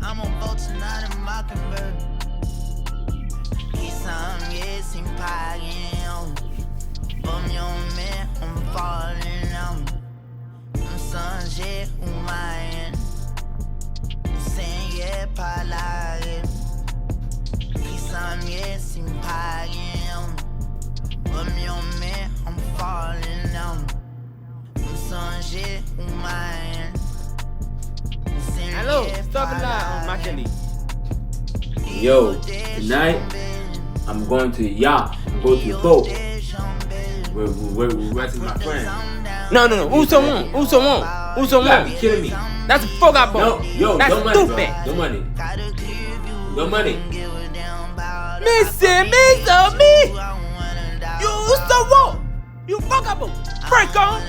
I'm a vulture, not a mockingbird. Yes, I'm paying. But your man, I'm falling out. I'm songe, umayan. Senye palagi. Isam, yes, I'm paying. But your man, I'm falling out. I'm songe, umayan. Hello, stop it now, Mckenley. Yo, tonight I'm going to Yacht. I'm going to the boat. We're resting my friend. No. Who someone? You gotta be kidding me. That's a fuck up, No, yo, that's no money, stupid. bro. No money. No money. Missy, me. You so what? You fuck up, break on.